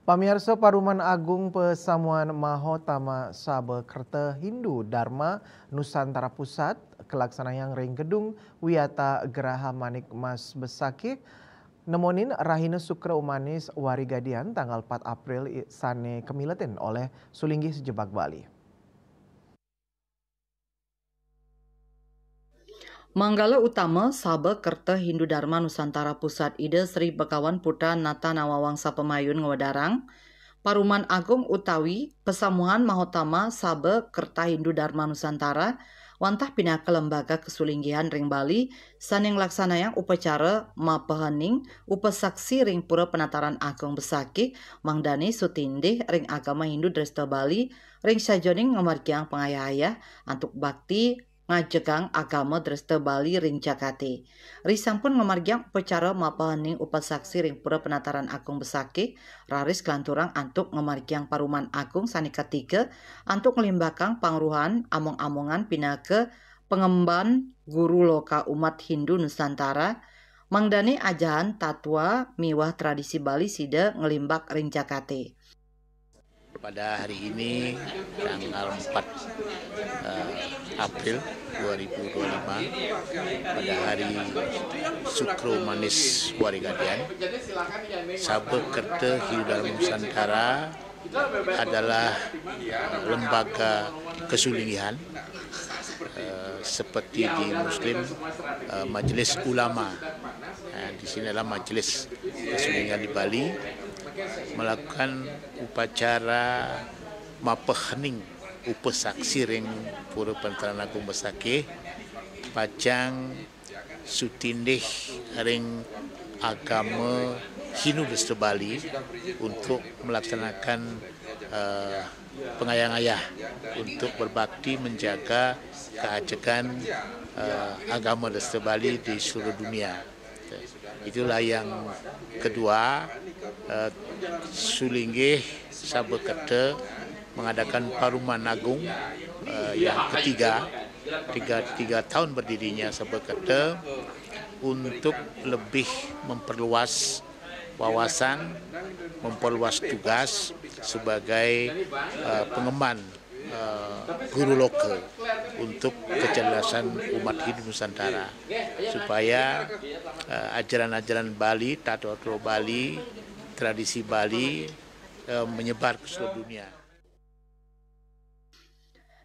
Pamirsa Paruman Agung Pesamuan Mahotama Sabekerta Hindu Dharma Nusantara Pusat kelaksanaan ring gedung Wiyata Geraha Manik Mas Besaki nemonin Rahina Sukra Umanis Warigadian tanggal 4 April sane kemiletin oleh Sulinggi Sejebak Bali. Manggala utama Sabekerta Hindu Dharma Nusantara Pusat Ide Sri Bekawan Putra Nata Nawawangsa Pemayun Ngawadarang, Paruman Agung utawi Pesamuhan Mahotama Sabekerta Hindu Dharma Nusantara wantah pindah ke lembaga kesulinggihan ring Bali saning laksanayang upacara mapahening upasaksi ring pura penataran Agung Besaki mangdani sutindih ring agama Hindu Dresta Bali ring sajoning ngamargiang pengayah antuk bakti ngajegang agama Dresta Bali ring Jakati. Risampun ngamargiang upacara mapahening upasaksi ring pura penataran Agung Besaki raris kelanturang antuk ngamargiang Paruman Agung sanika 3 antuk ngelimbakang pangruhan among-amongan pinake pengemban guru loka umat Hindu Nusantara mangdani ajahan tatwa miwah tradisi Bali sida ngelimbak ring Jakati. Pada hari ini tanggal 4 April 2025 pada hari Sukro Manis Warigadian, Sabekerta Hindu Dharma Nusantara adalah lembaga kesulinggihan seperti di Muslim Majelis Ulama. Di sini adalah Majelis Kesulinggihan di Bali melakukan upacara mapahening upasaksi ring pura penataran Agung Besaki pacang sutindih ring agama Hindu Dresta Bali untuk melaksanakan pengayang-ayah untuk berbakti menjaga keajegan agama Dresta Bali di seluruh dunia. Itulah yang kedua, Sulinggi Sabekerta mengadakan Paruman Agung yang ketiga, tiga tahun berdirinya Sabekerta untuk lebih memperluas wawasan, memperluas tugas sebagai pengemban guru lokal untuk kecerdasan umat Hindu Nusantara supaya ajaran-ajaran Bali, tato-tato Bali, tradisi Bali menyebar ke seluruh dunia.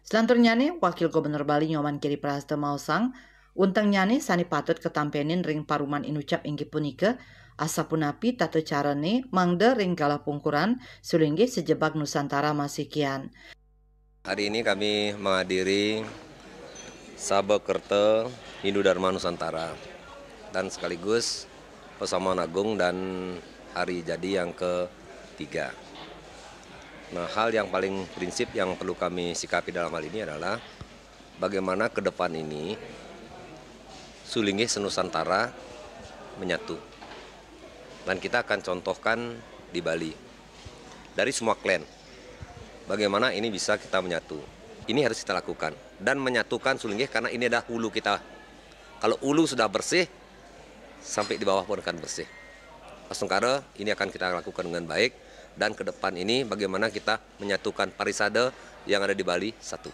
Selanturnya nih, Wakil Gubernur Bali Nyoman Kiri Prasta Mausang unteng nyane sani patut ketampenin ring Paruman inucap inggih punika asapunapi tato carane mangde ring galah pungkuran Sulinggi Sejebak Nusantara Masikian. Hari ini kami menghadiri Sabekerta Hindu Dharma Nusantara dan sekaligus Pesamuan Agung dan hari jadi yang ketiga. Nah, hal yang paling prinsip yang perlu kami sikapi dalam hal ini adalah bagaimana ke depan ini Sulinggi senusantara menyatu. Dan kita akan contohkan di Bali dari semua klan. Bagaimana ini bisa kita menyatu. Ini harus kita lakukan. Dan menyatukan Sulinggi karena ini adalah hulu kita. Kalau hulu sudah bersih, sampai di bawah pun akan bersih. Pasungkara ini akan kita lakukan dengan baik. Dan ke depan ini bagaimana kita menyatukan parisade yang ada di Bali satu.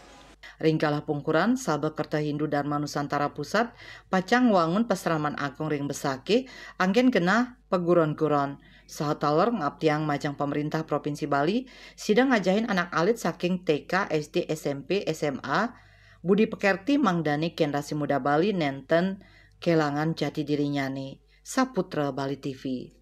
Ringkalah pungkuran Sabekerta Hindu Dharma Nusantara Pusat pacang wangun Peseraman Agung ring Besaki anggen genah peguron-guron. Sahataler ngaptiang majang pemerintah Provinsi Bali sidang ngajahin anak alit saking TK, SD, SMP, SMA Budi Pekerti mangdani generasi muda Bali nenten kelangan jati dirinya nih. Saputra Bali TV.